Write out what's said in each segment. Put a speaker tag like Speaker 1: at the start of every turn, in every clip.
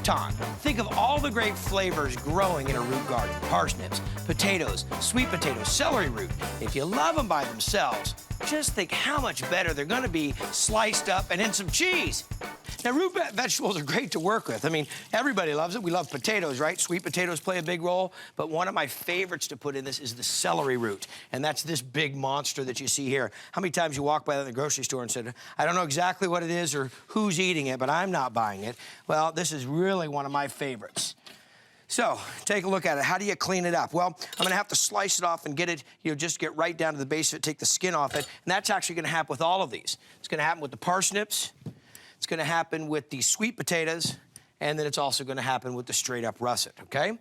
Speaker 1: crouton. Think of all the great flavors growing in a root garden. Parsnips, potatoes, sweet potatoes, celery root. If you love them by themselves, just think how much better they're gonna be sliced up and in some cheese. Now, root vegetables are great to work with. I mean, everybody loves it. We love potatoes, right? Sweet potatoes play a big role, but one of my favorites to put in this is the celery root, and that's this big monster that you see here. How many times you walk by the grocery store and said, I don't know exactly what it is or who's eating it, but I'm not buying it? Well, this is really one of my favorites. So, take a look at it. How do you clean it up? Well, I'm gonna have to slice it off and get it, just get right down to the base of it, take the skin off it, and that's actually gonna happen with all of these. It's gonna happen with the parsnips, it's gonna happen with the sweet potatoes, and then it's also gonna happen with the straight up russet, okay?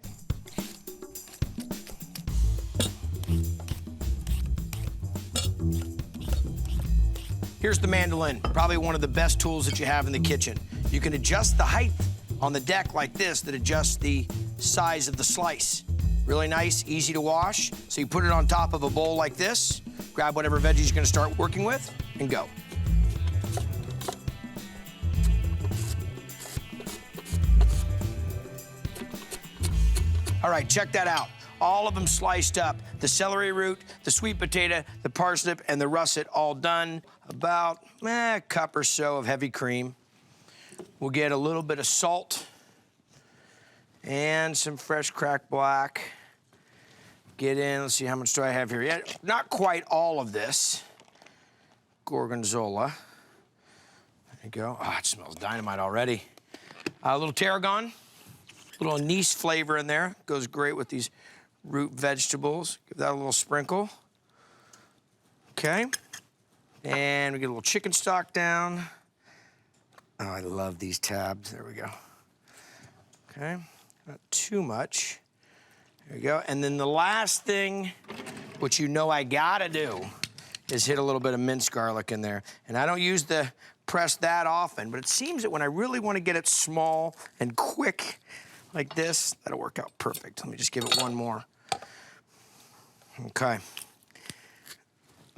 Speaker 1: Here's the mandolin, probably one of the best tools that you have in the kitchen. You can adjust the height on the deck like this that adjusts the size of the slice. Really nice, easy to wash. So you put it on top of a bowl like this, grab whatever veggies you're gonna start working with, and go. All right, check that out. All of them sliced up. The celery root, the sweet potato, the parsnip, and the russet all done. About a cup or so of heavy cream. We'll get a little bit of salt and some fresh cracked black. Get in, let's see, how much do I have here? Yeah, not quite all of this. Gorgonzola. There you go. Oh, it smells dynamite already. A little tarragon. A little anise flavor in there. Goes great with these root vegetables. Give that a little sprinkle. Okay. And we get a little chicken stock down. Oh, I love these tabs. There we go. Okay. Not too much. There you go. And then the last thing, which you know I gotta do, is hit a little bit of minced garlic in there. And I don't use the press that often, but it seems that when I really want to get it small and quick, like this, that'll work out perfect. Let me just give it one more. Okay.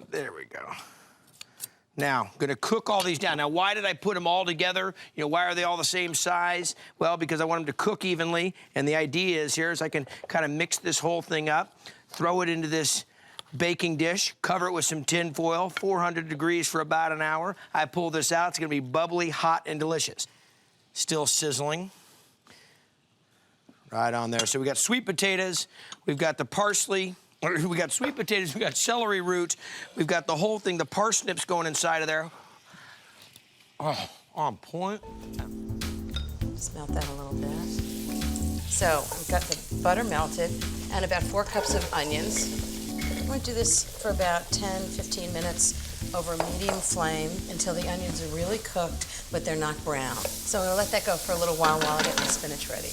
Speaker 1: There we go. Now, I'm gonna cook all these down. Now, why did I put them all together? Why are they all the same size? Well, because I want them to cook evenly, and the idea is here is I can kind of mix this whole thing up, throw it into this baking dish, cover it with some tin foil, 400 degrees for about an hour. I pull this out, it's gonna be bubbly, hot, and delicious. Still sizzling. Right on there. So we got sweet potatoes, we've got the parsley, we got sweet potatoes, we got celery root, we've got the whole thing, the parsnips going inside of there. Oh, on point.
Speaker 2: Just melt that a little bit. So I've got the butter melted and about 4 cups of onions. I'm going to do this for about 10, 15 minutes over a medium flame until the onions are really cooked, but they're not brown. So I'm going to let that go for a little while I get my spinach ready.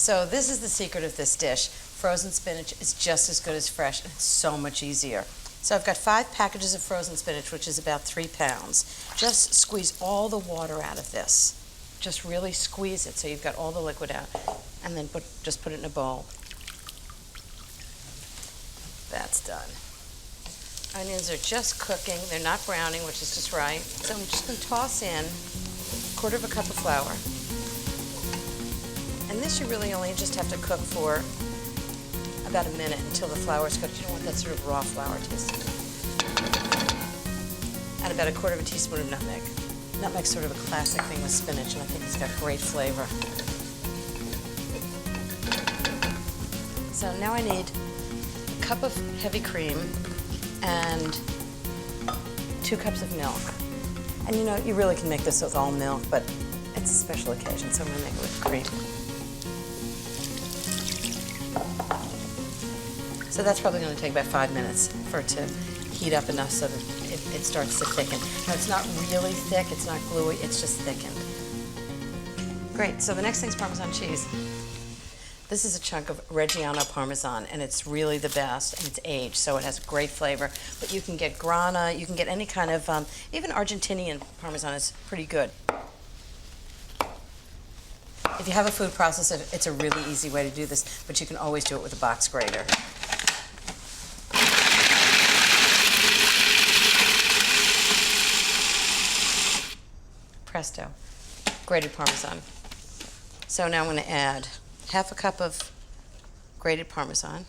Speaker 2: So this is the secret of this dish. Frozen spinach is just as good as fresh, and it's so much easier. So I've got 5 packages of frozen spinach, which is about 3 pounds. Just squeeze all the water out of this. Just really squeeze it so you've got all the liquid out. And then just put it in a bowl. That's done. Onions are just cooking. They're not browning, which is just right. So I'm just going to toss in 1/4 cup of flour. And this you really only just have to cook for about a minute until the flour's cooked. You don't want that sort of raw flour taste. And about 1/4 teaspoon of nutmeg. Nutmeg's sort of a classic thing with spinach, and I think it's got great flavor. So now I need a cup of heavy cream and 2 cups of milk. And you really can make this with all milk, but it's a special occasion, so I'm gonna make it with cream. So that's probably going to take about 5 minutes for it to heat up enough so that it starts to thicken. Now, it's not really thick, it's not gluey, it's just thickened. Great, so the next thing's Parmesan cheese. This is a chunk of Reggiano Parmesan, and it's really the best, and it's aged, so it has great flavor. But you can get Grana, you can get any kind of, even Argentinian Parmesan is pretty good. If you have a food processor, it's a really easy way to do this, but you can always do it with a box grater. Presto, grated Parmesan. So now I'm going to add half a cup of grated Parmesan.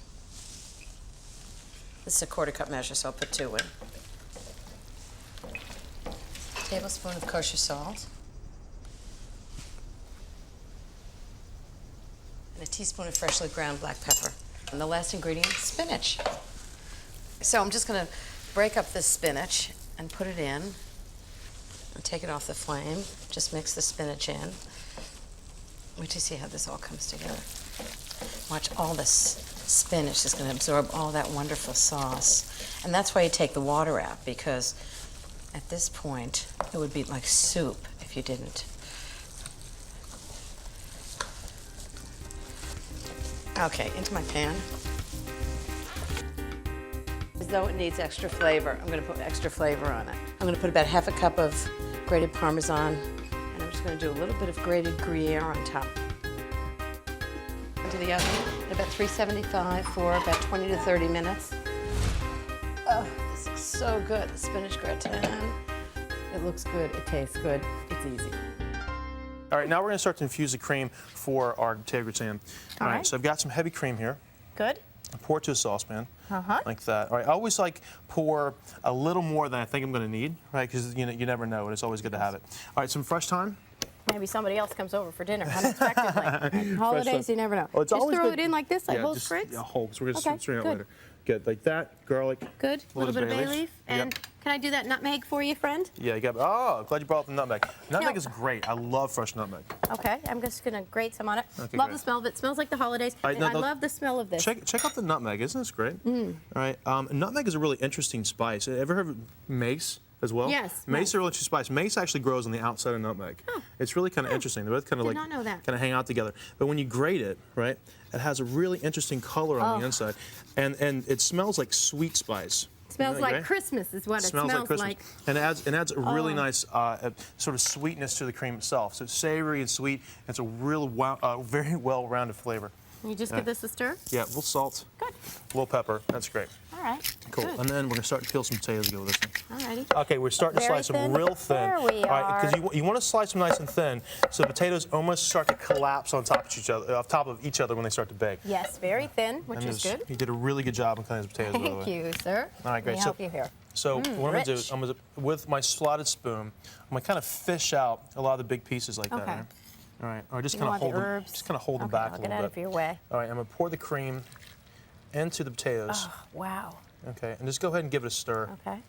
Speaker 2: This is a 1/4 cup measure, so I'll put 2 in. A tablespoon of kosher salt. And a teaspoon of freshly ground black pepper. And the last ingredient is spinach. So I'm just going to break up this spinach and put it in and take it off the flame. Just mix the spinach in. Wait to see how this all comes together. Watch, all this spinach is going to absorb all that wonderful sauce. And that's why you take the water out, because at this point it would be like soup if you didn't. Okay, into my pan. As though it needs extra flavor, I'm going to put extra flavor on it. I'm going to put about half a cup of grated Parmesan, and I'm just going to do a little bit of grated Gruyere on top. Into the oven at about 375 for about 20 to 30 minutes. Oh, this looks so good, the spinach gratin. It looks good, it tastes good, it's easy.
Speaker 3: All right, now we're going to start to infuse the cream for our potato gratin. All right, so I've got some heavy cream here.
Speaker 4: Good.
Speaker 3: I pour it to a saucepan, like that. All right, I always like pour a little more than I think I'm going to need, right? Because you never know, and it's always good to have it. All right, some fresh thyme.
Speaker 4: Maybe somebody else comes over for dinner unexpectedly. Holidays, you never know.
Speaker 3: Well, it's
Speaker 4: just
Speaker 3: always
Speaker 4: throw
Speaker 3: good.
Speaker 4: it in like this, like
Speaker 3: Yeah,
Speaker 4: whole
Speaker 3: just,
Speaker 4: sprigs?
Speaker 3: Yeah, whole. So we're going to
Speaker 4: Okay,
Speaker 3: strain it
Speaker 4: good.
Speaker 3: later. Good, like that, garlic.
Speaker 4: Good. A little bit of bay leaf. And can I do that nutmeg for you, friend?
Speaker 3: Yeah, you got. Oh, glad you brought up the nutmeg. Nutmeg is great. I love fresh nutmeg.
Speaker 4: Okay, I'm just gonna grate some on it.
Speaker 3: Okay,
Speaker 4: love
Speaker 3: great.
Speaker 4: the smell of it. Smells like the holidays.
Speaker 3: All right,
Speaker 4: and
Speaker 3: now,
Speaker 4: I love the smell of this.
Speaker 3: Check out the nutmeg. Isn't this great? All right. Nutmeg is a really interesting spice. Ever heard of mace as well?
Speaker 4: Yes,
Speaker 3: Mace is a really interesting spice. Mace actually grows on the outside of nutmeg.
Speaker 4: Oh.
Speaker 3: It's really kind of interesting. They both kind of
Speaker 4: Did
Speaker 3: like
Speaker 4: not know that.
Speaker 3: kind of hang out together. But when you grate it, right, it has a really interesting color on the inside, and it smells like sweet spice.
Speaker 4: Smells
Speaker 3: Isn't that
Speaker 4: like
Speaker 3: great?
Speaker 4: Christmas is what it smells
Speaker 3: like Christmas.
Speaker 4: like.
Speaker 3: And it adds a really nice sort of sweetness to the cream itself. So it's savory and sweet. And it's a real very well-rounded flavor.
Speaker 4: You just give this a stir?
Speaker 3: Yeah, a little salt,
Speaker 4: Good.
Speaker 3: a little pepper. That's great.
Speaker 4: All right.
Speaker 3: Cool.
Speaker 4: Good.
Speaker 3: And then we're going to start to peel some potatoes to go with this one.
Speaker 4: All righty.
Speaker 3: Okay, we're starting to
Speaker 4: Very
Speaker 3: slice them
Speaker 4: thin.
Speaker 3: real thin.
Speaker 4: There we
Speaker 3: All right,
Speaker 4: are.
Speaker 3: because you want to slice them nice and thin, so the potatoes almost start to collapse on top of each other when they start to bake.
Speaker 4: Yes, very thin, which is good.
Speaker 3: You did a really good job on cutting those potatoes, by the way.
Speaker 4: Thank you, sir.
Speaker 3: All right, great.
Speaker 4: Let me help you here.
Speaker 3: So what I'm going to do
Speaker 4: rich.
Speaker 3: is, with my slotted spoon, I'm going to kind of fish out a lot of the big pieces like that.
Speaker 4: Okay.
Speaker 3: Right? All right, or just
Speaker 4: You
Speaker 3: kind of
Speaker 4: want the
Speaker 3: hold them,
Speaker 4: herbs?
Speaker 3: just kind of hold them
Speaker 4: Okay,
Speaker 3: back
Speaker 4: I'll
Speaker 3: a
Speaker 4: get
Speaker 3: little
Speaker 4: out
Speaker 3: bit.
Speaker 4: of your way.
Speaker 3: All right, I'm going to pour the cream into the potatoes.
Speaker 4: Oh, wow.
Speaker 3: Okay, and just go ahead and give it a stir.
Speaker 4: Okay.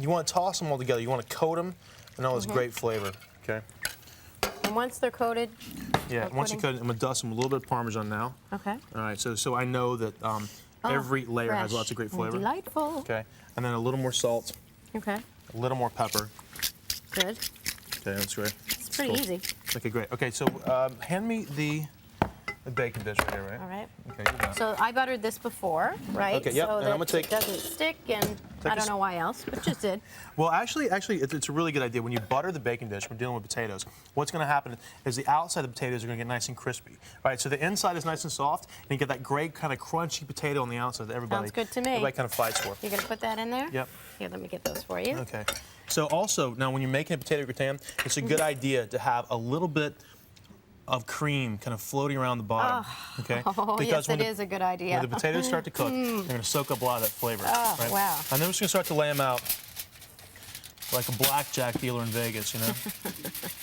Speaker 3: You want to toss them all together. You want to coat them in all this great flavor. Okay.
Speaker 4: And once they're coated,
Speaker 3: Yeah. Once you coat it, I'm going to dust them with a little bit of Parmesan now.
Speaker 4: okay.
Speaker 3: All right. So I know that every layer has
Speaker 4: Fresh
Speaker 3: lots of great
Speaker 4: and
Speaker 3: flavor.
Speaker 4: Delightful.
Speaker 3: Okay. And then a little more salt,
Speaker 4: Okay.
Speaker 3: a little more pepper.
Speaker 4: Good.
Speaker 3: Okay, that's great.
Speaker 4: It's pretty
Speaker 3: Cool.
Speaker 4: easy.
Speaker 3: Okay, great. Okay, so hand me the bacon dish right here, right?
Speaker 4: All right.
Speaker 3: Okay, you're done.
Speaker 4: So I buttered this before, right?
Speaker 3: Okay, yep,
Speaker 4: So
Speaker 3: and
Speaker 4: that
Speaker 3: I'm gonna take-
Speaker 4: it doesn't stick, and I don't know why else, but just did.
Speaker 3: Well, actually, it's a really good idea. When you butter the bacon dish, we're dealing with potatoes. What's going to happen is the outside of the potatoes are going to get nice and crispy, right? So the inside is nice and soft, and you get that great kind of crunchy potato on the outside that everybody
Speaker 4: Sounds good to me.
Speaker 3: everybody kind of fights for.
Speaker 4: You're gonna put that in there?
Speaker 3: Yep.
Speaker 4: Here, let me get those for you.
Speaker 3: Okay. So also, now when you're making a potato gratin, it's a good idea to have a little bit of cream kind of floating around the bottom. Okay.
Speaker 4: Oh, yes,
Speaker 3: when
Speaker 4: it is a good idea.
Speaker 3: When the potatoes start to cook, they're going to soak up a lot of that flavor.
Speaker 4: Oh,
Speaker 3: right?
Speaker 4: wow.
Speaker 3: And then we're just going to start to lay them out like a blackjack dealer in Vegas, you know?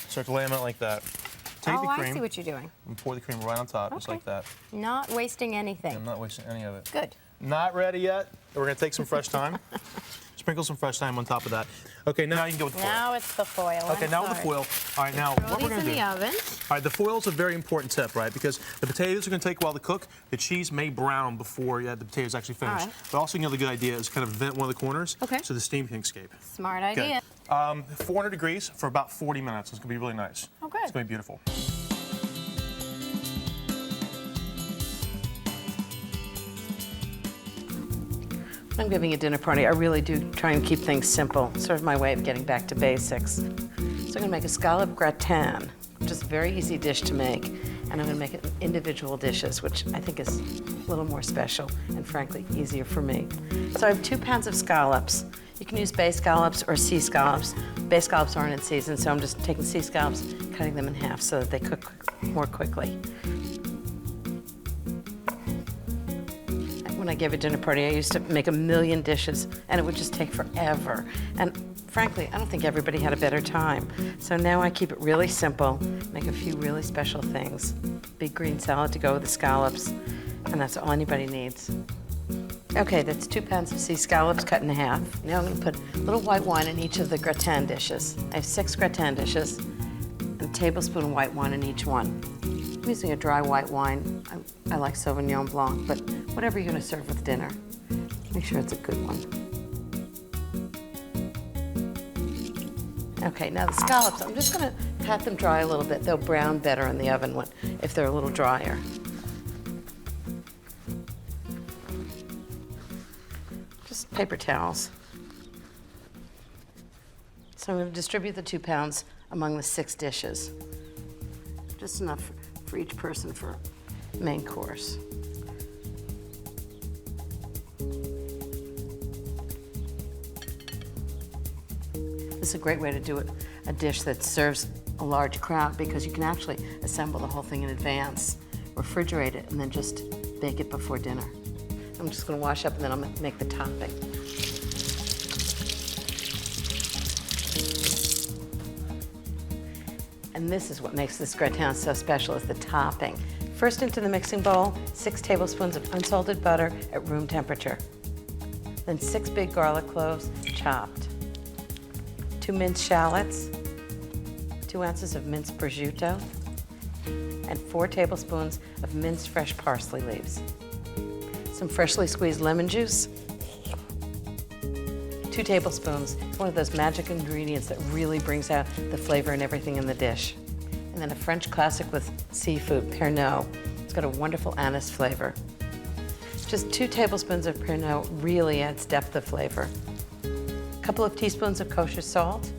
Speaker 3: Start to lay them out like that. Take
Speaker 4: Oh,
Speaker 3: the cream
Speaker 4: I see what you're doing.
Speaker 3: and pour the cream right on top, just
Speaker 4: Okay.
Speaker 3: like that.
Speaker 4: Not wasting anything.
Speaker 3: I'm not wasting any of it.
Speaker 4: Good.
Speaker 3: Not ready yet. We're going to take some fresh thyme. Sprinkle some fresh thyme on top of that. Okay, now you can go with the foil.
Speaker 4: Now it's the foil.
Speaker 3: Okay,
Speaker 4: I'm
Speaker 3: now with the
Speaker 4: sorry.
Speaker 3: foil. All right, now
Speaker 4: Throw
Speaker 3: what we're
Speaker 4: these
Speaker 3: going
Speaker 4: in
Speaker 3: to do.
Speaker 4: the oven.
Speaker 3: All right, the foil is a very important tip, right? Because the potatoes are going to take a while to cook. The cheese may brown before the potatoes actually finish.
Speaker 4: All right.
Speaker 3: But also another good idea is kind of vent one of the corners
Speaker 4: Okay.
Speaker 3: so the steam can escape.
Speaker 4: Smart idea.
Speaker 3: 400 degrees for about 40 minutes. It's going to be really nice.
Speaker 4: Oh, good.
Speaker 3: It's going to be beautiful.
Speaker 2: When I'm giving a dinner party, I really do try and keep things simple, sort of my way of getting back to basics. So I'm going to make a scallop gratin, which is a very easy dish to make, and I'm going to make it in individual dishes, which I think is a little more special and frankly easier for me. So I have 2 pounds of scallops. You can use bay scallops or sea scallops. Bay scallops aren't in season, so I'm just taking sea scallops, cutting them in half so that they cook more quickly. When I gave a dinner party, I used to make 1 million dishes, and it would just take forever. And frankly, I don't think everybody had a better time. So now I keep it really simple, make a few really special things. Big green salad to go with the scallops, and that's all anybody needs. Okay, that's 2 pounds of sea scallops cut in half. Now I'm gonna put a little white wine in each of the gratin dishes. I have 6 gratin dishes, and a tablespoon of white wine in each one. I'm using a dry white wine. I like Sauvignon Blanc, but whatever you're gonna serve with dinner, make sure it's a good one. Okay, now the scallops, I'm just gonna pat them dry a little bit. They'll brown better in the oven if they're a little drier. Just paper towels. So I'm gonna distribute the 2 pounds among the 6 dishes. Just enough for each person for main course. This is a great way to do a dish that serves a large crowd because you can actually assemble the whole thing in advance, refrigerate it, and then just bake it before dinner. I'm just gonna wash up and then I'll make the topping. And this is what makes this gratin so special, is the topping. First into the mixing bowl, 6 tablespoons of unsalted butter at room temperature. Then 6 big garlic cloves, chopped. 2 minced shallots, 2 ounces of minced prosciutto, and 4 tablespoons of minced fresh parsley leaves. Some freshly squeezed lemon juice, 2 tablespoons. It's one of those magic ingredients that really brings out the flavor and everything in the dish. And then a French classic with seafood, Pernod. It's got a wonderful anise flavor. Just 2 tablespoons of Pernod really adds depth of flavor. A couple of teaspoons of kosher salt,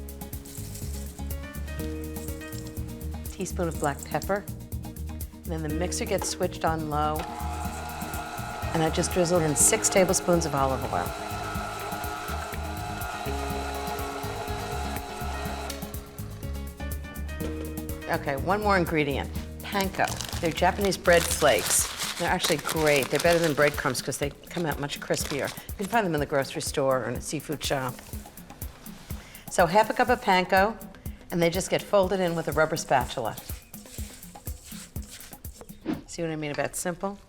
Speaker 2: a teaspoon of black pepper, and then the mixer gets switched on low, and I just drizzled in 6 tablespoons of olive oil. Okay, one more ingredient, panko. They're Japanese bread flakes. They're actually great. They're better than breadcrumbs because they come out much crispier. You can find them in the grocery store or in a seafood shop. So half a cup of panko, and they just get folded in with a rubber spatula. See what I mean about simple?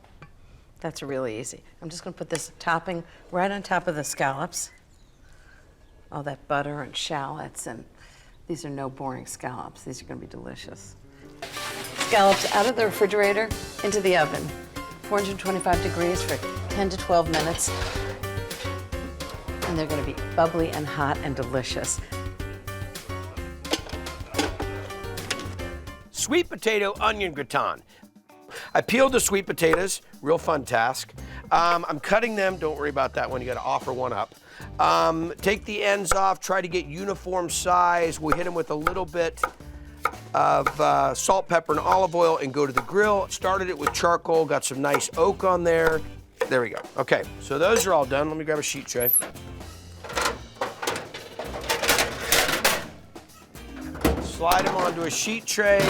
Speaker 2: That's really easy. I'm just gonna put this topping right on top of the scallops. All that butter and shallots, and these are no boring scallops. These are gonna be delicious. Scallops out of the refrigerator into the oven. 425 degrees for 10 to 12 minutes. And they're gonna be bubbly and hot and delicious.
Speaker 1: Sweet potato onion gratin. I peeled the sweet potatoes, real fun task. I'm cutting them, don't worry about that one, you gotta offer one up. Take the ends off, try to get uniform size. We'll hit them with a little bit of salt, pepper, and olive oil and go to the grill. Started it with charcoal, got some nice oak on there. There we go. Okay, so those are all done. Let me grab a sheet tray. Slide them onto a sheet tray.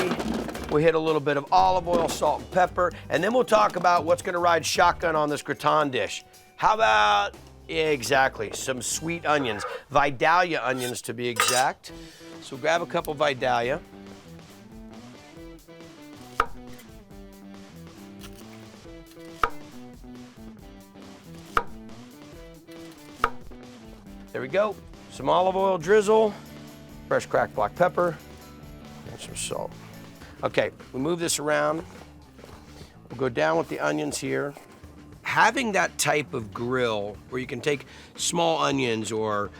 Speaker 1: We hit a little bit of olive oil, salt, and pepper, and then we'll talk about what's gonna ride shotgun on this gratin dish. How about, exactly, some sweet onions, Vidalia onions to be exact. So grab a couple Vidalia. There we go. Some olive oil drizzle, fresh cracked black pepper, and some salt. Okay, we move this around. We'll go down with the onions here. Having that type of grill where you can take small onions or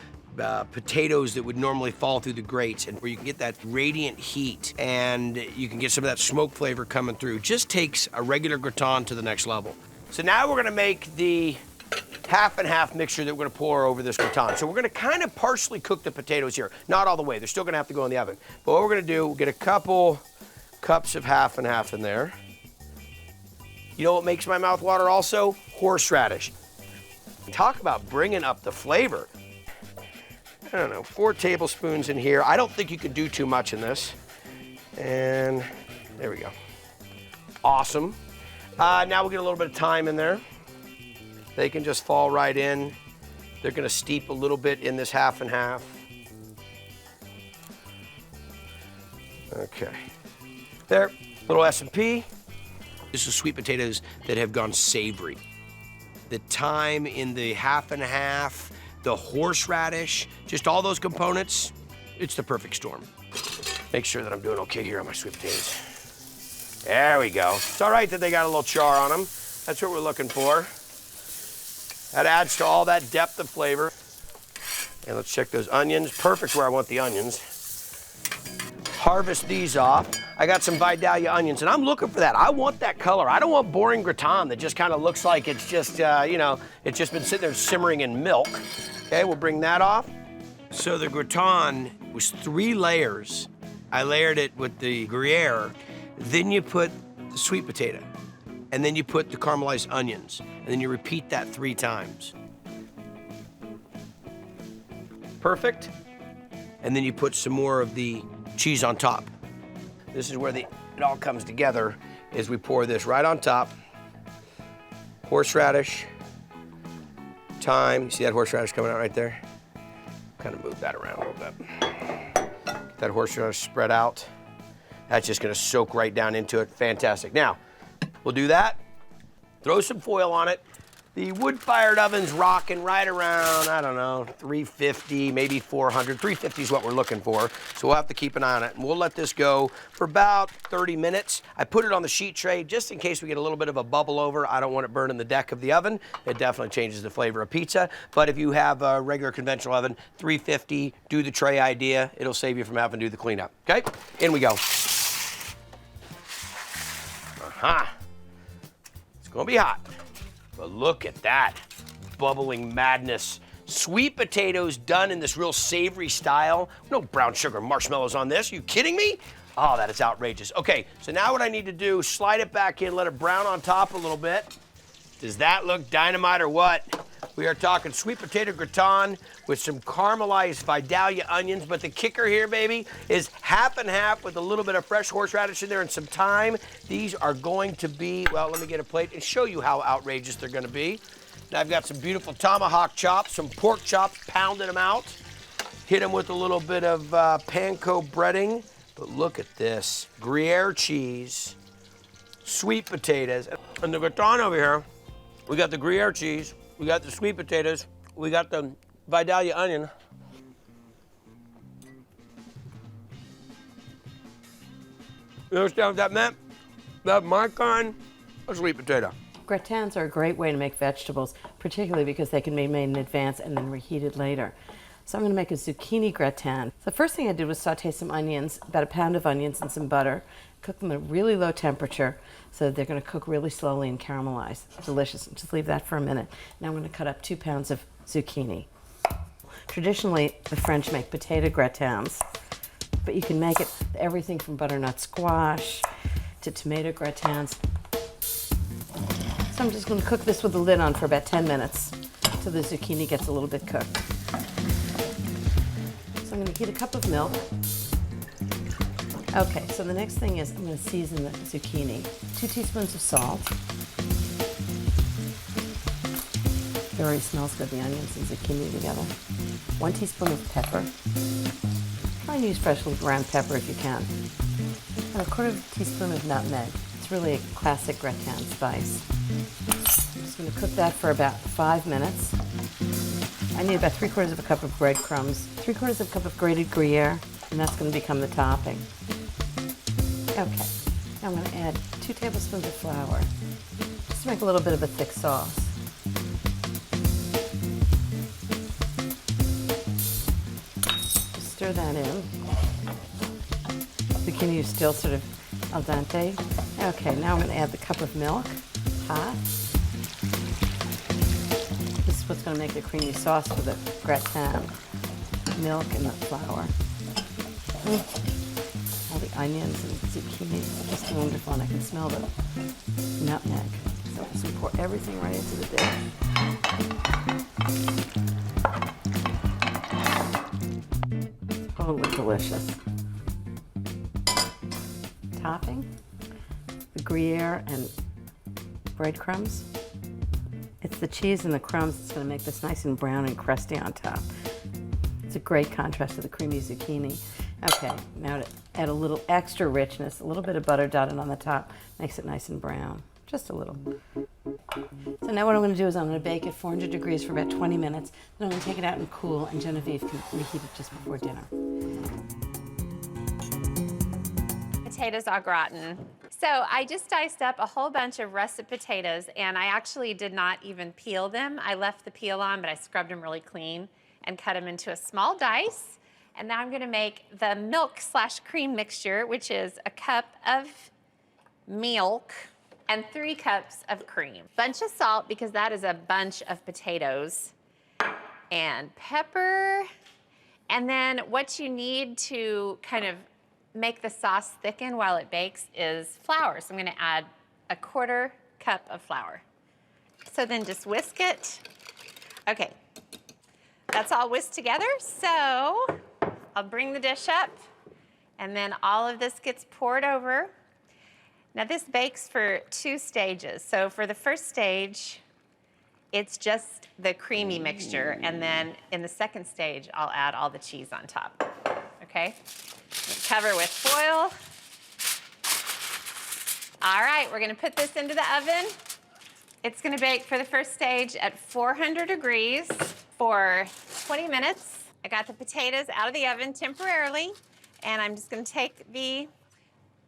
Speaker 1: potatoes that would normally fall through the grates and where you can get that radiant heat and you can get some of that smoke flavor coming through, just takes a regular gratin to the next level. So now we're gonna make the half and half mixture that we're gonna pour over this gratin. So we're gonna kind of partially cook the potatoes here. Not all the way, they're still gonna have to go in the oven. But what we're gonna do, we'll get a couple cups of half and half in there. You know what makes my mouth water also? Horseradish. Talk about bringing up the flavor. I don't know, 4 tablespoons in here. I don't think you can do too much in this. And there we go. Awesome. Now we'll get a little bit of thyme in there. They can just fall right in. They're gonna steep a little bit in this half and half. Okay. There, little S&P. This is sweet potatoes that have gone savory. The thyme in the half and half, the horseradish, just all those components, it's the perfect storm. Make sure that I'm doing okay here on my sweet potatoes. There we go. It's all right that they got a little char on them. That's what we're looking for. That adds to all that depth of flavor. And let's check those onions. Perfect where I want the onions. Harvest these off. I got some Vidalia onions, and I'm looking for that. I want that color. I don't want boring gratin that just kind of looks like it's just, you know, it's just been sitting there simmering in milk. Okay, we'll bring that off. So the gratin was 3 layers. I layered it with the Gruyere. Then you put the sweet potato, and then you put the caramelized onions, and then you repeat that 3 times. Perfect. And then you put some more of the cheese on top. This is where it all comes together, is we pour this right on top. Horseradish, thyme. You see that horseradish coming out right there? Kind of move that around a little bit. Get that horseradish spread out. That's just gonna soak right down into it. Fantastic. Now, we'll do that. Throw some foil on it. The wood-fired oven's rocking right around, I don't know, 350, maybe 400. 350 is what we're looking for, so we'll have to keep an eye on it. And we'll let this go for about 30 minutes. I put it on the sheet tray just in case we get a little bit of a bubble over. I don't want it burning the deck of the oven. It definitely changes the flavor of pizza. But if you have a regular conventional oven, 350, do the tray idea. It'll save you from having to do the cleanup. Okay, in we go. It's gonna be hot. But look at that, bubbling madness. Sweet potatoes done in this real savory style. No brown sugar marshmallows on this. Are you kidding me? Oh, that is outrageous. Okay, so now what I need to do, slide it back in, let it brown on top a little bit. Does that look dynamite or what? We are talking sweet potato gratin with some caramelized Vidalia onions, but the kicker here, baby, is half and half with a little bit of fresh horseradish in there and some thyme. These are going to be, well, let me get a plate and show you how outrageous they're gonna be. Now I've got some beautiful tomahawk chops, some pork chops, pounding them out. Hit them with a little bit of panko breading, but look at this. Gruyere cheese, sweet potatoes, and the gratin over here, we got the Gruyere cheese, we got the sweet potatoes, we got the Vidalia onion. You understand what that meant? That's my kind of sweet potato.
Speaker 2: Gratins are a great way to make vegetables, particularly because they can be made in advance and then reheated later. So I'm going to make a zucchini gratin. The first thing I did was saute some onions, about a pound of onions and some butter, cook them at a really low temperature so that they're going to cook really slowly and caramelize. Delicious. Just leave that for a minute. Now I'm going to cut up 2 pounds of zucchini. Traditionally, the French make potato gratins, but you can make it everything from butternut squash to tomato gratins. So I'm just going to cook this with the lid on for about 10 minutes until the zucchini gets a little bit cooked. So I'm going to heat a cup of milk. Okay, so the next thing is I'm going to season the zucchini. 2 teaspoons of salt. It already smells good, the onions and zucchini together. 1 teaspoon of pepper. Try and use freshly ground pepper if you can. And 1/4 teaspoon of nutmeg. It's really a classic gratin spice. I'm just going to cook that for about 5 minutes. I need about 3/4 cup of breadcrumbs, 3/4 cup of grated Gruyere, and that's going to become the topping. Okay, now I'm going to add 2 tablespoons of flour, just to make a little bit of a thick sauce. Just stir that in. Zucchini is still sort of al dente. Okay, now I'm going to add the cup of milk, hot. This is what's going to make the creamy sauce for the gratin. Milk and the flour. All the onions and zucchini, it's just wonderful, and I can smell the nutmeg. So just pour everything right into the dish.
Speaker 4: Totally delicious. Topping, the Gruyere and breadcrumbs. It's the cheese and the crumbs that's going to make this nice and brown and crusty on top. It's a great contrast to the creamy zucchini. Okay, now to add a little extra richness, a little bit of butter dotted on the top, makes it nice and brown, just a little. So now what I'm going to do is I'm going to bake at 400 degrees for about 20 minutes. Then I'm going to take it out and cool, and Genevieve can reheat it just before dinner.
Speaker 5: Potatoes au gratin. So I just diced up a whole bunch of russet potatoes, and I actually did not even peel them. I left the peel on, but I scrubbed them really clean and cut them into a small dice. And now I'm gonna make the milk/cream mixture, which is a cup of milk and 3 cups of cream. Bunch of salt, because that is a bunch of potatoes, and pepper. And then what you need to kind of make the sauce thicken while it bakes is flour. So I'm gonna add a 1/4 cup of flour. So then just whisk it. Okay, that's all whisked together. So I'll bring the dish up, and then all of this gets poured over. Now this bakes for 2 stages. So for the first stage, it's just the creamy mixture, and then in the second stage, I'll add all the cheese on top, okay? Cover with foil. All right, we're gonna put this into the oven. It's gonna bake for the first stage at 400 degrees for 20 minutes. I got the potatoes out of the oven temporarily, and I'm just gonna take the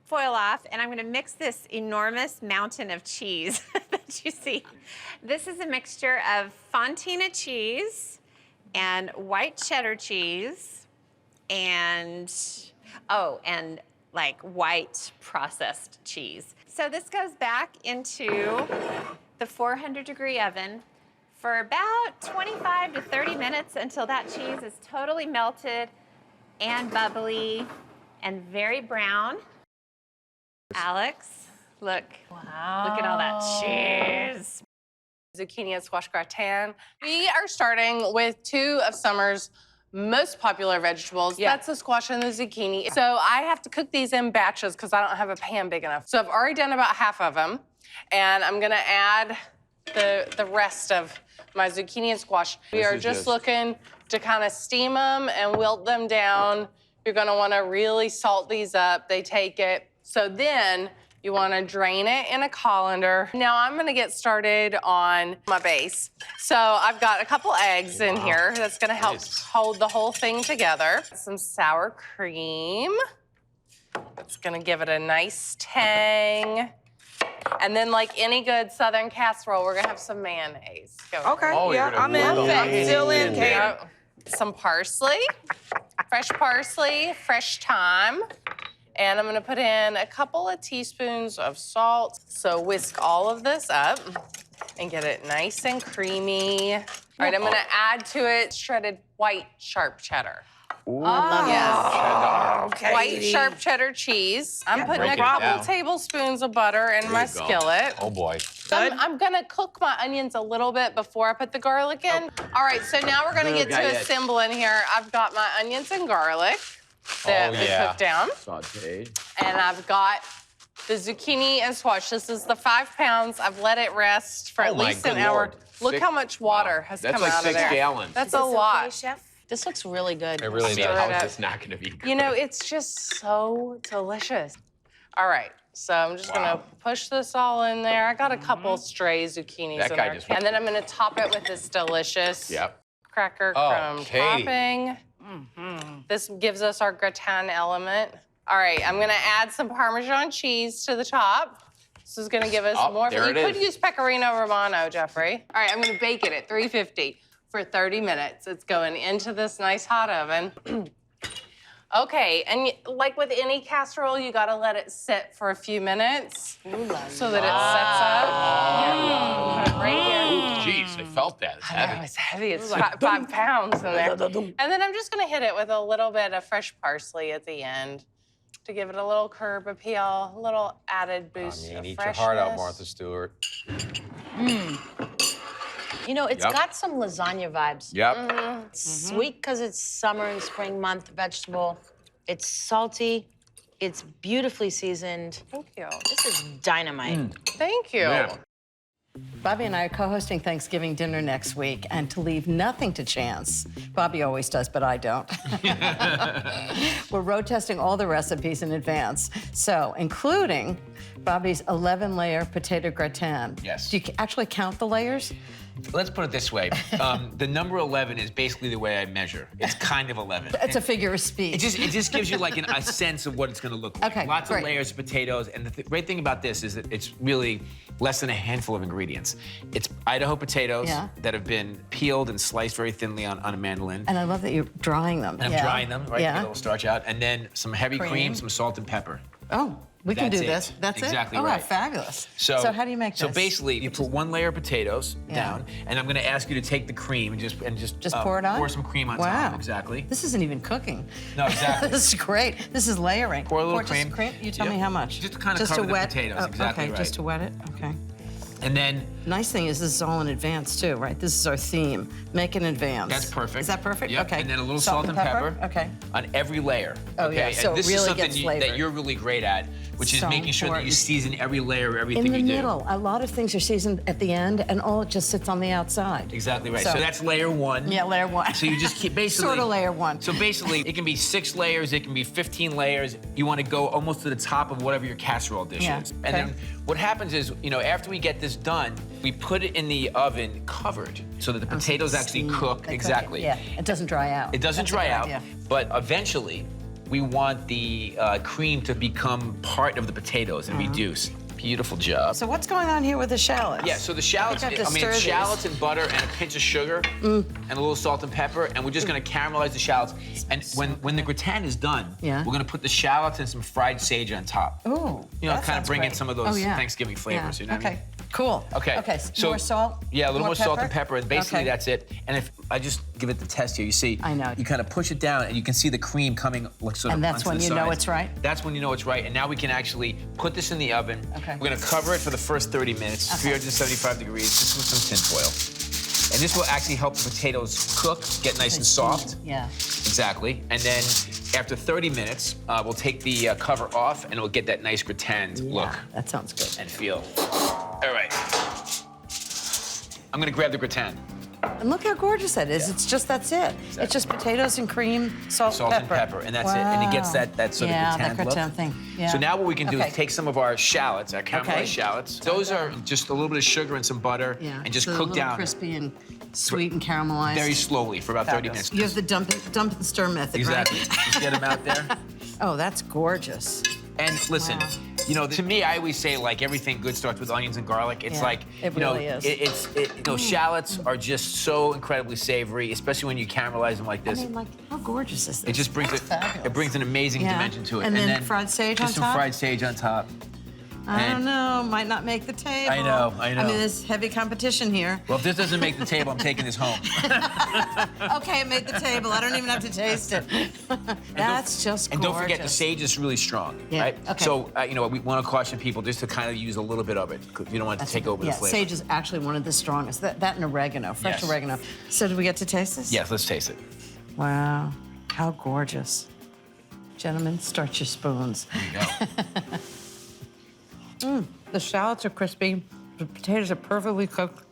Speaker 5: foil off, and I'm gonna mix this enormous mountain of cheese that you see. This is a mixture of fontina cheese and white cheddar cheese and, oh, and like white processed cheese. So this goes back into the 400-degree oven for about 25 to 30 minutes until that cheese is totally melted and bubbly and very brown. Alex, look. Wow. Look at all that cheese.
Speaker 6: Zucchini and squash gratin. We are starting with 2 of summer's most popular vegetables.
Speaker 2: Yeah.
Speaker 6: That's the squash and the zucchini. So I have to cook these in batches because I don't have a pan big enough. So I've already done about half of them, and I'm gonna add the rest of my zucchini and squash. We are just looking to kind of steam them and wilt them down. You're gonna wanna really salt these up. They take it. So then you wanna drain it in a colander. Now I'm gonna get started on my base. So I've got a couple eggs in here that's gonna help hold the whole thing together. Some sour cream. It's gonna give it a nice tang. And then, like any good Southern casserole, we're gonna have some mayonnaise.
Speaker 2: Okay,
Speaker 7: Oh,
Speaker 2: yeah, I'm in. Still in, Kate.
Speaker 6: Yep. Some parsley, fresh parsley, fresh thyme. And I'm gonna put in a couple of teaspoons of salt. So whisk all of this up and get it nice and creamy. All right, I'm gonna add to it shredded white sharp cheddar.
Speaker 7: Ooh.
Speaker 6: Yes.
Speaker 2: Okay.
Speaker 6: White sharp cheddar cheese. I'm putting a couple tablespoons of butter in my skillet.
Speaker 7: Oh boy.
Speaker 6: I'm gonna cook my onions a little bit before I put the garlic in. All right, so now we're gonna get to assembling here. I've got my onions and garlic that I cooked down.
Speaker 7: Sauteed.
Speaker 6: And I've got the zucchini and squash. This is the 5 pounds. I've let it rest for at least an hour. Look how much water has come out of there.
Speaker 7: That's like 6 gallons.
Speaker 6: That's a lot.
Speaker 2: Okay, Chef?
Speaker 6: This looks really good.
Speaker 7: It really
Speaker 6: Stir
Speaker 7: does. How
Speaker 6: up.
Speaker 7: is this not going to be good?
Speaker 6: You know, it's just so delicious. All right, so I'm just gonna push this all in there. I got a couple stray zucchinis
Speaker 7: That
Speaker 6: in
Speaker 7: guy
Speaker 6: there.
Speaker 7: just-
Speaker 6: And then I'm gonna top it with this delicious cracker
Speaker 7: Oh,
Speaker 6: crumb
Speaker 7: Katie.
Speaker 6: topping. This gives us our gratin element. All right, I'm gonna add some Parmesan cheese to the top. This is gonna give us more.
Speaker 7: there
Speaker 6: You
Speaker 7: it
Speaker 6: could
Speaker 7: is.
Speaker 6: use Pecorino Romano, Jeffrey. All right, I'm gonna bake it at 350 for 30 minutes. It's going into this nice hot oven. Okay, and like with any casserole, you gotta let it sit for a few minutes so that it sets up. Put it right here.
Speaker 7: Jeez, I felt that. It's
Speaker 6: I know,
Speaker 7: heavy.
Speaker 6: it's heavy. It's 5 pounds in there. And then I'm just gonna hit it with a little bit of fresh parsley at the end to give it a little curb appeal, a little added boost of
Speaker 7: Eat your
Speaker 6: freshness.
Speaker 7: heart out, Martha Stewart.
Speaker 8: You know, it's
Speaker 7: Yep.
Speaker 8: got some lasagna vibes.
Speaker 7: Yep.
Speaker 8: It's sweet because it's summer and spring month vegetable. It's salty. It's beautifully seasoned.
Speaker 6: Thank you.
Speaker 8: This is dynamite.
Speaker 6: Thank you.
Speaker 7: Yeah.
Speaker 4: Bobby and I are co-hosting Thanksgiving dinner next week, and to leave nothing to chance, Bobby always does, but I don't. We're road testing all the recipes in advance, so including Bobby's 11-layer potato gratin.
Speaker 9: Yes.
Speaker 4: Do you actually count the layers?
Speaker 9: Let's put it this way. The number 11 is basically the way I measure. It's kind of 11.
Speaker 4: It's a figure of speech.
Speaker 9: It just gives you like a sense of what it's going to look like.
Speaker 4: Okay,
Speaker 9: Lots
Speaker 4: great.
Speaker 9: of layers of potatoes, and the great thing about this is that it's really less than a handful of ingredients. It's Idaho potatoes
Speaker 4: Yeah.
Speaker 9: that have been peeled and sliced very thinly on a mandolin.
Speaker 4: And I love that you're drying them.
Speaker 9: And I'm drying them, right, to get a
Speaker 4: Yeah.
Speaker 9: little starch out. And then some heavy cream,
Speaker 4: Cream.
Speaker 9: some salt and pepper.
Speaker 4: Oh, we can
Speaker 9: That's
Speaker 4: do
Speaker 9: it.
Speaker 4: this. That's
Speaker 9: Exactly
Speaker 4: it? Oh,
Speaker 9: right.
Speaker 4: fabulous.
Speaker 9: So
Speaker 4: how do you make this?
Speaker 9: So basically, you put one layer of potatoes
Speaker 4: Yeah.
Speaker 9: down, and I'm going to ask you to take the cream and just
Speaker 4: pour it on?
Speaker 9: Pour some cream on
Speaker 4: Wow.
Speaker 9: top. Exactly.
Speaker 4: This isn't even cooking.
Speaker 9: No, exactly.
Speaker 4: This is great. This is layering.
Speaker 9: Pour a little
Speaker 4: just
Speaker 9: cream.
Speaker 4: You tell
Speaker 9: Yep.
Speaker 4: me how much.
Speaker 9: Just to kind of cover the
Speaker 4: wet
Speaker 9: potatoes.
Speaker 4: Oh,
Speaker 9: Exactly
Speaker 4: okay,
Speaker 9: right.
Speaker 4: just to wet it. Okay.
Speaker 9: And then
Speaker 4: Nice thing is this is all in advance too, right? This is our theme. Make in advance.
Speaker 9: that's perfect.
Speaker 4: Is that perfect?
Speaker 9: Yep.
Speaker 4: Okay.
Speaker 9: And then a little salt and pepper.
Speaker 4: Okay.
Speaker 9: On every layer.
Speaker 4: Oh,
Speaker 9: okay?
Speaker 4: yeah, so
Speaker 9: and this
Speaker 4: it really
Speaker 9: is something
Speaker 4: gets flavor.
Speaker 9: that you're really great at, which is
Speaker 4: So
Speaker 9: making sure that you
Speaker 4: important.
Speaker 9: season every layer of everything
Speaker 4: In the
Speaker 9: you do.
Speaker 4: middle, a lot of things are seasoned at the end, and all it just sits on the outside.
Speaker 9: Exactly right. So that's layer one.
Speaker 4: Yeah, layer one.
Speaker 9: So you just keep basically
Speaker 4: Sort of layer one.
Speaker 9: So basically, it can be 6 layers, it can be 15 layers. You want to go almost to the top of whatever your casserole dish
Speaker 4: Yeah,
Speaker 9: is.
Speaker 4: okay.
Speaker 9: And then what happens is, after we get this done, we put it in the oven covered so that the potatoes actually
Speaker 4: Steam.
Speaker 9: cook.
Speaker 4: They
Speaker 9: Exactly.
Speaker 4: Yeah, it doesn't dry out.
Speaker 9: It doesn't
Speaker 4: That's a
Speaker 9: dry
Speaker 4: good
Speaker 9: out,
Speaker 4: idea.
Speaker 9: but eventually we want the cream to become part of the potatoes and reduce. Beautiful job.
Speaker 4: So what's going on here with the shallots?
Speaker 9: Yeah, so the shallots,
Speaker 4: I think I have to stir
Speaker 9: it's
Speaker 4: these.
Speaker 9: shallots and butter and a pinch of sugar and a little salt and pepper, and we're just gonna caramelize the shallots. And when the gratin is done,
Speaker 4: Yeah.
Speaker 9: we're gonna put the shallots and some fried sage on top.
Speaker 4: Ooh,
Speaker 9: You know,
Speaker 4: that
Speaker 9: kind of
Speaker 4: sounds
Speaker 9: bring in
Speaker 4: great.
Speaker 9: some of those
Speaker 4: Oh, yeah.
Speaker 9: Thanksgiving flavors,
Speaker 4: Yeah.
Speaker 9: you know what I
Speaker 4: Okay,
Speaker 9: mean?
Speaker 4: cool.
Speaker 9: Okay.
Speaker 4: Okay,
Speaker 9: So
Speaker 4: more salt?
Speaker 9: Yeah, a little more salt and pepper, and basically
Speaker 4: Okay.
Speaker 9: that's it. And if I just give it the test here, you see,
Speaker 4: I know.
Speaker 9: you kind of push it down, and you can see the cream coming like sort of
Speaker 4: And that's
Speaker 9: onto
Speaker 4: when
Speaker 9: the
Speaker 4: you know
Speaker 9: sides.
Speaker 4: it's right?
Speaker 9: That's when you know it's right. And now we can actually put this in the oven.
Speaker 4: Okay.
Speaker 9: We're gonna cover it for the first 30 minutes, 375 degrees, just with some tin foil. And this will actually help the potatoes cook, get nice and soft.
Speaker 4: Yeah.
Speaker 9: Exactly. And then after 30 minutes, we'll take the cover off, and it'll get that nice gratin look
Speaker 4: Yeah, that sounds good.
Speaker 9: and feel. All right. I'm gonna grab the gratin.
Speaker 4: And look how gorgeous that is. It's just, that's it. It's just potatoes and cream, salt,
Speaker 9: Salt and pepper, and that's it. And it gets that sort
Speaker 4: yeah,
Speaker 9: of gratin
Speaker 4: that
Speaker 9: look.
Speaker 4: gratin thing. Yeah.
Speaker 9: So now what we can do
Speaker 4: Okay.
Speaker 9: is take some of our shallots, our caramelized
Speaker 4: Okay.
Speaker 9: shallots. Those are just a little bit of sugar and some butter,
Speaker 4: Yeah.
Speaker 9: and just
Speaker 4: so a
Speaker 9: cook
Speaker 4: little
Speaker 9: down
Speaker 4: crispy and sweet and caramelized.
Speaker 9: very slowly for about 30 minutes.
Speaker 4: You have the dump and stir method,
Speaker 9: Exactly.
Speaker 4: right?
Speaker 9: Just get them out there.
Speaker 4: Oh, that's gorgeous.
Speaker 9: And listen, to me, I always say like everything good starts with onions and garlic. It's
Speaker 4: Yeah,
Speaker 9: like,
Speaker 4: it really is.
Speaker 9: shallots are just so incredibly savory, especially when you caramelize them like
Speaker 4: I
Speaker 9: this.
Speaker 4: mean, like, how gorgeous is this?
Speaker 9: It just brings
Speaker 4: That's fabulous.
Speaker 9: it brings an amazing
Speaker 4: Yeah.
Speaker 9: dimension to it.
Speaker 4: And then fried sage
Speaker 9: just
Speaker 4: on top?
Speaker 9: some fried sage on top.
Speaker 4: I
Speaker 9: And-
Speaker 4: don't know, might not make the table.
Speaker 9: I know.
Speaker 4: I mean, there's heavy competition here.
Speaker 9: Well, if this doesn't make the table, I'm taking this home.
Speaker 4: Okay, it made the table. I don't even have to taste it. That's just gorgeous.
Speaker 9: And don't forget, the sage is really strong,
Speaker 4: Yeah,
Speaker 9: right?
Speaker 4: okay.
Speaker 9: So, we want to caution people just to kind of use a little bit of it, because you don't want it to take over the flavor.
Speaker 4: Sage is actually one of the strongest. That and oregano, fresh
Speaker 9: Yes.
Speaker 4: oregano. So did we get to taste this?
Speaker 9: Yes, let's taste it.
Speaker 4: Wow, how gorgeous. Gentlemen, start your spoons.
Speaker 9: There you go.
Speaker 4: The shallots are crispy. The potatoes are perfectly cooked.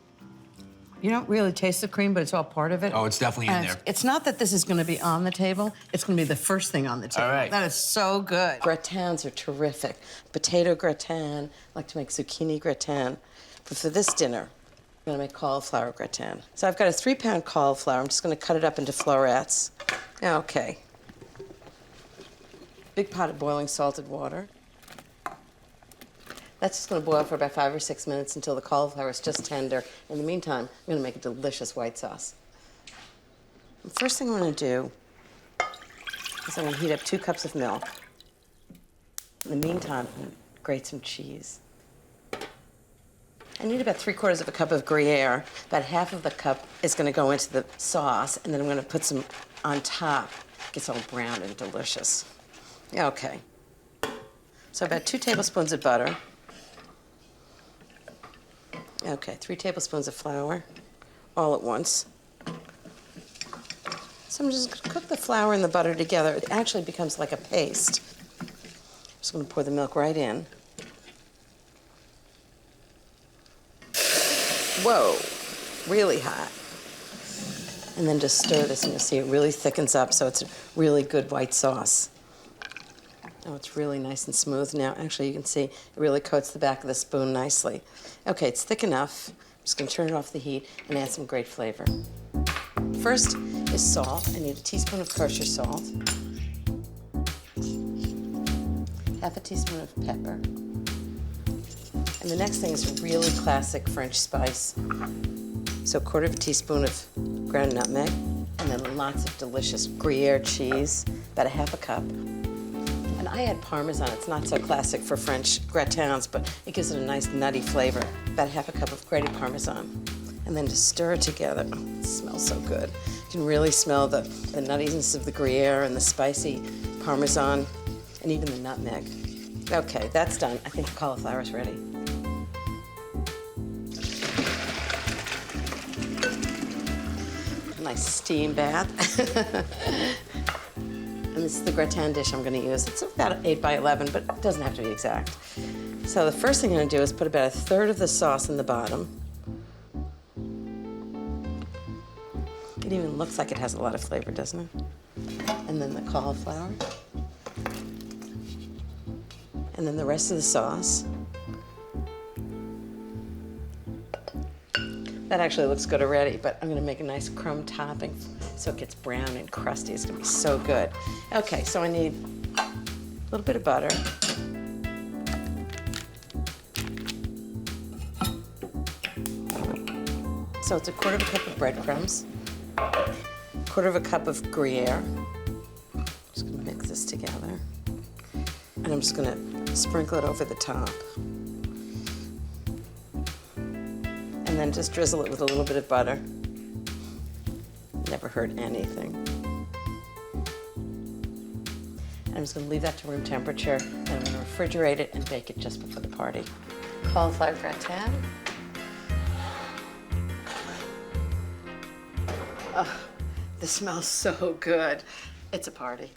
Speaker 4: You don't really taste the cream, but it's all part of it.
Speaker 9: Oh, it's definitely in
Speaker 4: And
Speaker 9: there.
Speaker 4: It's not that this is going to be on the table. It's going to be the first thing on the table.
Speaker 9: All right.
Speaker 4: That is so good. Gratins are terrific. Potato gratin. I like to make zucchini gratin. But for this dinner, I'm going to make cauliflower gratin. So I've got a 3-pound cauliflower. I'm just going to cut it up into florets. Okay. Big pot of boiling salted water. That's just going to boil for about 5 or 6 minutes until the cauliflower is just tender. In the meantime, I'm going to make a delicious white sauce. The first thing I'm going to do is I'm going to heat up 2 cups of milk. In the meantime, I'm going to grate some cheese. I need about 3/4 of a cup of Gruyere. About half of the cup is going to go into the sauce, and then I'm going to put some on top. It gets all brown and delicious. Okay. So about 2 tablespoons of butter. Okay, 3 tablespoons of flour,
Speaker 2: all at once. So I'm just gonna cook the flour and the butter together. It actually becomes like a paste. I'm just gonna pour the milk right in. Whoa, really hot. And then just stir this and you'll see it really thickens up, so it's a really good white sauce. Oh, it's really nice and smooth now. Actually, you can see it really coats the back of the spoon nicely. Okay, it's thick enough. I'm just gonna turn it off the heat and add some great flavor. First is salt. I need a teaspoon of kosher salt, half a teaspoon of pepper. And the next thing is a really classic French spice. So a quarter of a teaspoon of ground nutmeg, and then lots of delicious Gruyere cheese, about a half a cup. And I add Parmesan. It's not so classic for French gratins, but it gives it a nice nutty flavor. About a half a cup of grated Parmesan. And then just stir it together. Oh, it smells so good. You can really smell the nuttiness of the Gruyere and the spicy Parmesan, and even the nutmeg. Okay, that's done. I think the cauliflower is ready. Nice steam bath. And this is the gratin dish I'm gonna use. It's about 8 by 11, but it doesn't have to be exact. So the first thing I'm gonna do is put about a third of the sauce in the bottom. It even looks like it has a lot of flavor, doesn't it? And then the cauliflower. And then the rest of the sauce. That actually looks good already, but I'm gonna make a nice crumb topping so it gets brown and crusty. It's gonna be so good. Okay, so I need a little bit of butter. So it's a quarter of a cup of breadcrumbs, a quarter of a cup of Gruyere. Just gonna mix this together. And I'm just gonna sprinkle it over the top. And then just drizzle it with a little bit of butter. Never hurt anything. And I'm just gonna leave that to room temperature, and I'm gonna refrigerate it and bake it just before the party. Cauliflower gratin. Oh, this smells so good. It's a party.